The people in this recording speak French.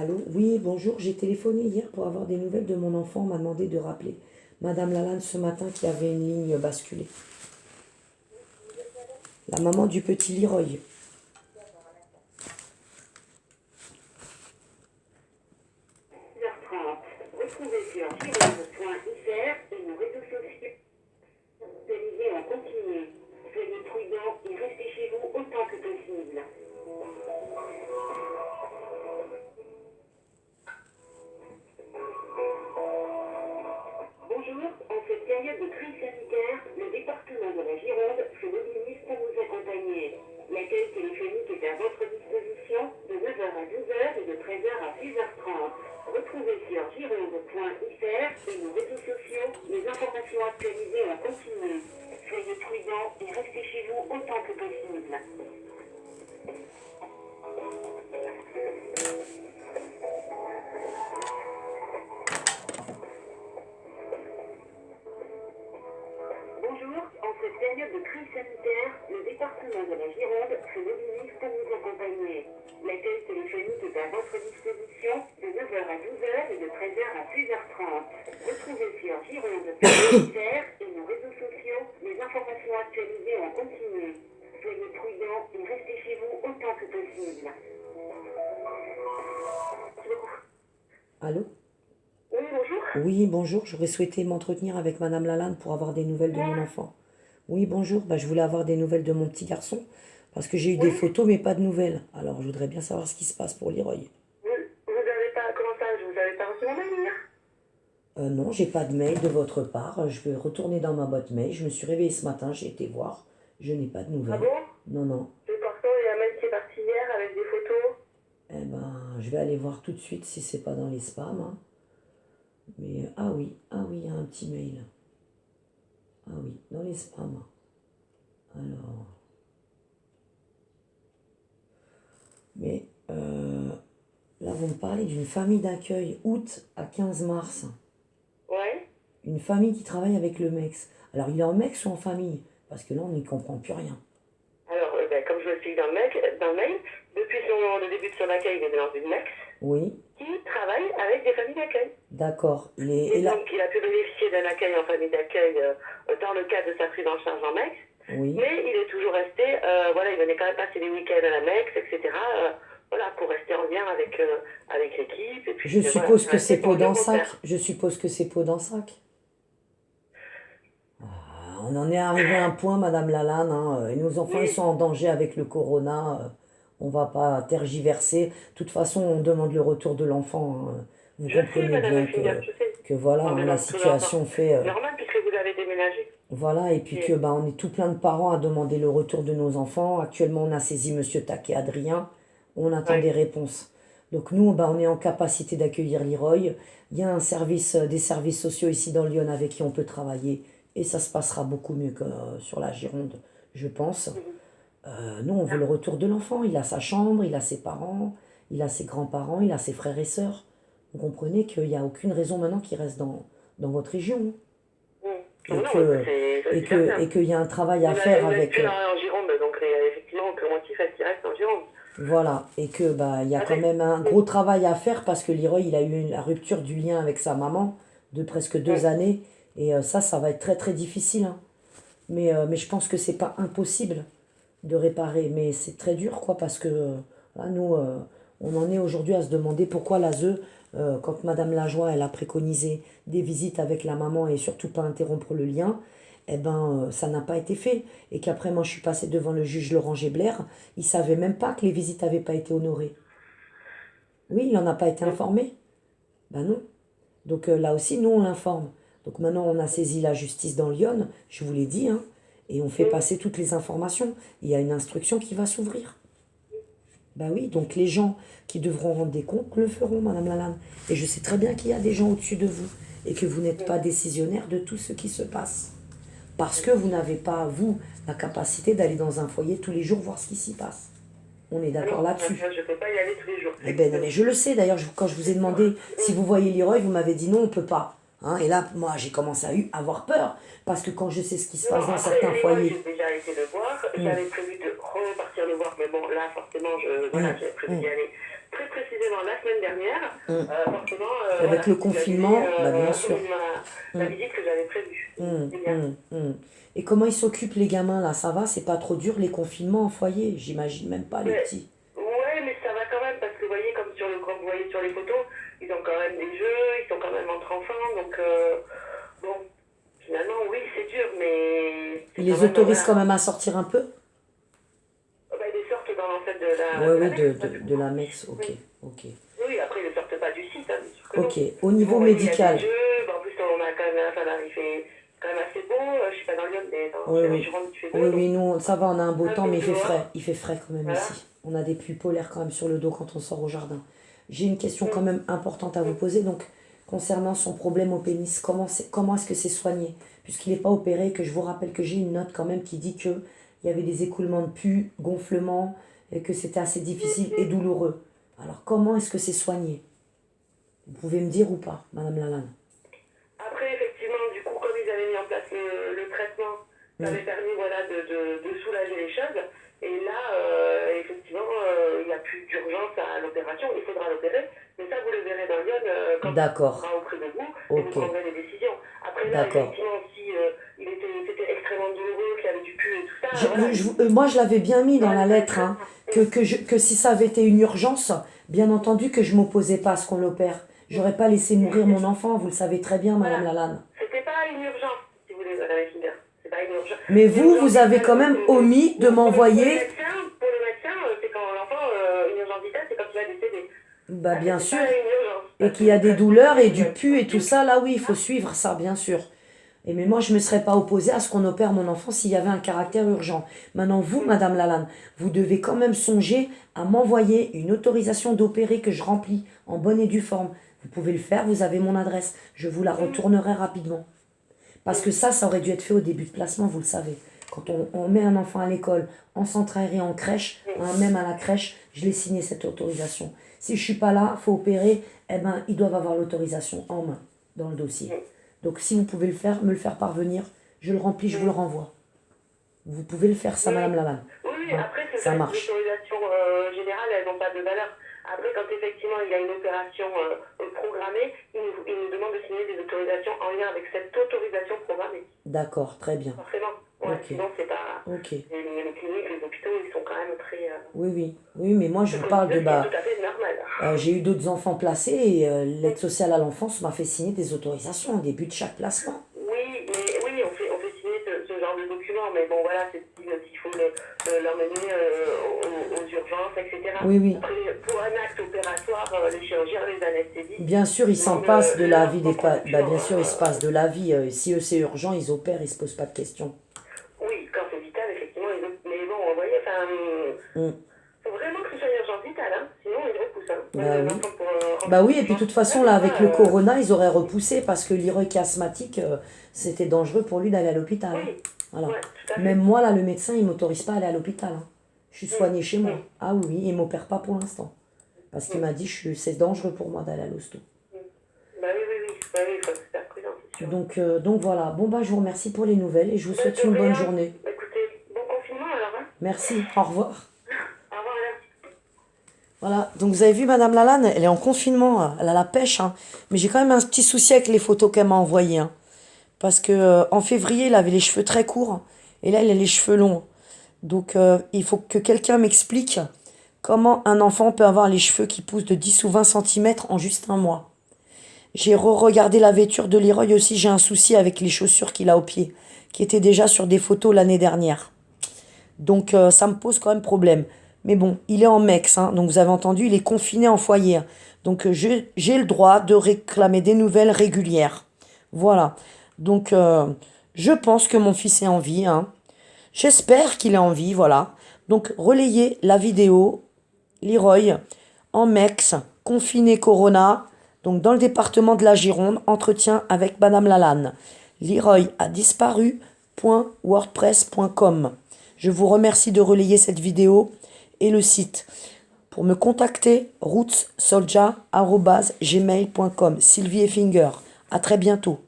Allô? Oui, bonjour. J'ai téléphoné hier pour avoir des nouvelles de mon enfant. On m'a demandé de rappeler Madame Lalande ce matin qui avait une ligne basculée. La maman du petit Leroy. 6h30. Retrouvez sur gironde.fr et nos réseaux sociaux actualisés en continu. Soyez prudents et restez chez vous autant que possible. Bonjour, en cette période de crise sanitaire, le département de la Gironde se mobilise pour vous accompagner. L'accueil téléphonique est à votre disposition de 9h à 12h et de 13h à 6h30. Retrouvez sur gironde.fr et nos réseaux sociaux les informations actualisées en continu. Soyez prudents et restez chez vous autant que possible. Bonjour, en cette période de crise sanitaire, le département de la Gironde se mobilise pour vous accompagner. L'accueil téléphonique est à votre disposition de 9h à 12h et de 13h à 6h30. Retrouvez sur gironde.fr et nos réseaux sociaux les informations actualisées en continu. Soyez prudents et restez chez vous autant que possible. Allô? Oui, bonjour. Oui, bonjour. J'aurais souhaité m'entretenir avec Madame Lalande pour avoir des nouvelles de mon enfant. Oui, bonjour. Je voulais avoir des nouvelles de mon petit garçon parce que j'ai eu des photos mais pas de nouvelles. Alors, je voudrais bien savoir ce qui se passe pour Leroy. Vous avez pas, comment ça, vous avez pas reçu mon mail hier? Non, j'ai pas de mail de votre part. Je vais retourner dans ma boîte mail. Je me suis réveillée ce matin, j'ai été voir. Je n'ai pas de nouvelles. Ah bon? Non, non. C'est pourtant, il y a un mail qui est parti hier avec des photos. Eh ben, je vais aller voir tout de suite si c'est pas dans les spams, hein. Mais ah oui, il y a un petit mail. Ah oui, dans les spams. Alors. Mais là, vous me parlez d'une famille d'accueil août à 15 mars. Ouais. Une famille qui travaille avec le MEX. Alors, il est en MEX ou en famille? Parce que là, on n'y comprend plus rien. Alors, comme je vous explique dans le mail, depuis le début de son accueil, il est dans une MEX Oui, qui travaille avec des familles d'accueil. d'accord. Et là, donc, il a pu bénéficier d'un accueil en famille d'accueil dans le cadre de sa prise en charge en MEX. oui. Mais il est toujours resté, voilà, il venait quand même passer des week-ends à la MEX, etc. Voilà, pour rester en lien avec l'équipe. Et puis, Je voilà, suppose que rester c'est pour pot mieux dans sac. refaire. Je suppose que c'est pot dans sac. On en est arrivé à un point, Madame Lalanne, hein, et nos enfants ils sont en danger avec le corona. On va pas tergiverser. De toute façon, on demande le retour de l'enfant, hein. Vous Je sais, comprenez madame bien Fingers, je sais. que voilà, On hein, la demande tout l'enfant. situation fait. C'est normal puisque vous avez déménagé. Voilà, et puis que on est tout plein de parents à demander le retour de nos enfants. Actuellement, on a saisi Monsieur Taquet Adrien. On attend des réponses. Donc nous, on est en capacité d'accueillir Leroy. Il y a un service, des services sociaux ici dans Lyon avec qui on peut travailler. Et ça se passera beaucoup mieux que sur la Gironde, je pense. Nous, on veut le retour de l'enfant. Il a sa chambre, il a ses parents, il a ses grands-parents, il a ses frères et sœurs. Vous comprenez qu'il n'y a aucune raison maintenant qu'il reste dans votre région. Et qu'il y a un travail à faire avec. Vous n'êtes plus en Gironde, donc effectivement, comment il fait qu'il reste en Gironde? Voilà, et que il y a quand même un gros travail à faire parce que Leroy, il a eu la rupture du lien avec sa maman de presque 2 années. Et ça va être très très difficile, hein. Mais je pense que c'est pas impossible de réparer. Mais c'est très dur, quoi, parce que là, nous, on en est aujourd'hui à se demander pourquoi l'ASE, quand Madame Lajoie, elle a préconisé des visites avec la maman et surtout pas interrompre le lien, eh ben, ça n'a pas été fait. Et qu'après, moi, je suis passée devant le juge Laurent Gébler, il savait même pas que les visites n'avaient pas été honorées. Oui, il n'en a pas été informé. Ben non. Donc là aussi, nous, on l'informe. Donc maintenant, on a saisi la justice dans Lyon, je vous l'ai dit, hein, et on fait passer toutes les informations. Il y a une instruction qui va s'ouvrir. Ben oui, donc les gens qui devront rendre des comptes le feront, Madame Lalanne. Et je sais très bien qu'il y a des gens au-dessus de vous et que vous n'êtes pas décisionnaire de tout ce qui se passe. Parce que vous n'avez pas, vous, la capacité d'aller dans un foyer tous les jours voir ce qui s'y passe. On est d'accord là-dessus. Je ne peux pas y aller tous les jours. Eh ben, non, mais je le sais, d'ailleurs, quand je vous ai demandé si vous voyez Leroy, vous m'avez dit non, on ne peut pas. Hein, et là, moi, j'ai commencé à avoir peur. Parce que quand je sais ce qui se passe dans après, certains Leroy, foyers. j'ai déjà été le voir. J'avais prévu de repartir le voir, mais bon, là, forcément, j'avais prévu d'y aller très précisément la semaine dernière. Forcément, Avec le confinement, bah, bien sûr. la visite que j'avais prévue. C'est bien. Et comment ils s'occupent, les gamins, là? Ça va? C'est pas trop dur, les confinements en foyer? J'imagine même pas, les Mais, petits. ouais, mais ça va quand même, parce que vous voyez, comme vous voyez sur les photos, ils ont quand même des jeux, ils sont quand même entre enfants, donc bon, finalement, oui, c'est dur, mais Ils c'est quand les même, autorisent voilà. quand même à sortir un peu? Bah, ils sortent dans l'enceinte de Oui, la oui, messe, ça, du de coup. la Mex. Ok, Oui. ok. Oui, après, ils ne sortent pas du site, hein, bien sûr que non. Ok, au Mais bon, niveau vous voyez, il y a des médical. jeux, bah, en plus, on a quand même, enfin, là, il fait quand même assez beau, je suis pas dans Lyon, mais Oui, chez la oui. Gironde, il fait Oui, beau, donc oui, nous, ça va, on a un beau un temps, peu mais il fait frais. dehors, Il fait frais quand même voilà. ici. On a des pluies polaires quand même sur le dos quand on sort au jardin. J'ai une question quand même importante à vous poser. Donc, concernant son problème au pénis, comment est-ce que c'est soigné? Puisqu'il n'est pas opéré, que je vous rappelle que j'ai une note quand même qui dit que il y avait des écoulements de pus, gonflements, et que c'était assez difficile et douloureux. Alors, comment est-ce que c'est soigné? Vous pouvez me dire ou pas, Madame Lalanne? Après, effectivement, du coup, comme ils avaient mis en place le traitement, ça avait permis voilà, de soulager les choses. Et là, effectivement, il n'y a plus d'urgence à l'opération. Il faudra l'opérer. Mais ça, vous le verrez dans Lyon quand il D'accord. sera auprès de vous et vous Ok. prendrez les décisions. Après, là, D'accord. effectivement, si c'était extrêmement douloureux, qu'il y avait du pu et tout ça, voilà. Moi, je l'avais bien mis dans Voilà, la lettre, hein, que si ça avait été une urgence, bien entendu que je m'opposais pas à ce qu'on l'opère. J'aurais pas laissé mourir mon enfant, vous le savez très bien, Madame voilà. Lalanne. C'était pas une urgence, si vous voulez, Madame Finger. C'est pas une urgence. Mais Une vous urgence avez vitale quand même omis de m'envoyer. pour le médecin, c'est quand l'enfant, une urgence vitale, c'est quand il va décéder. Bah, Là, bien c'était sûr. pas une urgence. Et Parce qu'il que y a le des traitement, douleurs et c'est du pu et tout diagnostic. ça, là, oui, il faut suivre ça, bien sûr. Et mais moi, je ne me serais pas opposée à ce qu'on opère mon enfant s'il y avait un caractère urgent. Maintenant, vous, Madame Lalanne, vous devez quand même songer à m'envoyer une autorisation d'opérer que je remplis en bonne et due forme. Vous pouvez le faire, vous avez mon adresse. Je vous la retournerai rapidement. Parce que ça aurait dû être fait au début de placement, vous le savez. Quand on met un enfant à l'école, en centre aéré, en crèche, hein, même à la crèche, je l'ai signé cette autorisation. Si je ne suis pas là, il faut opérer, eh ben, ils doivent avoir l'autorisation en main, dans le dossier. Donc si vous pouvez le faire, me le faire parvenir, je le remplis, je vous le renvoie. Vous pouvez le faire, ça, Madame Lalanne. Oui, Hein, après, ça les marche. autorisations générales, elles n'ont pas de valeur. Après, quand effectivement il y a une opération programmée, il nous demande de signer des autorisations en lien avec cette autorisation programmée. D'accord, très bien. Forcément. Ouais, Ok. sinon, c'est pas. Ok. Les cliniques, les hôpitaux, ils sont quand même très. Oui, oui. Oui, mais moi, je vous parle de... C'est tout à fait normal. J'ai eu d'autres enfants placés et l'aide sociale à l'enfance m'a fait signer des autorisations au début de chaque placement. Oui, mais oui, on fait signer ce genre de document, mais bon, voilà, c'est s'il faut l'emmener aux urgences, etc. Oui, oui. Après, pour un acte opératoire, les chirurgiens, les anesthésistes. Bien sûr, ils s'en passent de la vie des bien sûr, ils se passent de la vie. Si eux, c'est urgent, ils opèrent, ils se posent pas de questions. Oui, quand c'est vital, effectivement, mais bon, vous voyez, enfin. Faut vraiment que ce soit une urgence vitale, hein. Sinon ils repoussent. Hein. Bah Les oui. enfants pour Bah oui, et puis de toute façon, là, avec le ça, corona, ils auraient repoussé parce que l'Iroy qui est asthmatique, c'était dangereux pour lui d'aller à l'hôpital. Oui, Voilà. ouais, tout à fait. Même moi, là, le médecin, il m'autorise pas à aller à l'hôpital. Hein. Je suis soignée chez moi. Ah oui, oui, il m'opère pas pour l'instant. Parce qu'il m'a dit, c'est dangereux pour moi d'aller à l'hosto. Bah oui, il faut être super prudent, c'est sûr. Donc voilà. Bon, bah, je vous remercie pour les nouvelles et je vous souhaite une bonne journée. Écoutez, bon confinement alors, hein. Merci, au revoir. Au revoir, madame. Voilà, donc vous avez vu Madame Lalanne, elle est en confinement, elle a la pêche, hein. Mais j'ai quand même un petit souci avec les photos qu'elle m'a envoyées. Hein. Parce que en février, elle avait les cheveux très courts et là, elle a les cheveux longs. Donc il faut que quelqu'un m'explique comment un enfant peut avoir les cheveux qui poussent de 10 ou 20 centimètres en juste un mois. J'ai re-regardé la vêture de Leroy aussi, j'ai un souci avec les chaussures qu'il a aux pieds, qui étaient déjà sur des photos l'année dernière. Donc ça me pose quand même problème. Mais bon, il est en Mex, hein, donc vous avez entendu, il est confiné en foyer. Donc j'ai le droit de réclamer des nouvelles régulières. Voilà. Donc je pense que mon fils est en vie. Hein. J'espère qu'il est en vie, voilà. Donc relayez la vidéo, Leroy, en Mex, confiné Corona, donc dans le département de la Gironde, entretien avec Madame Lalanne. Leroy a disparu.wordpress.com. Je vous remercie de relayer cette vidéo et le site. Pour me contacter, rootssolja@gmail.com. Sylvie Effinger, À très bientôt.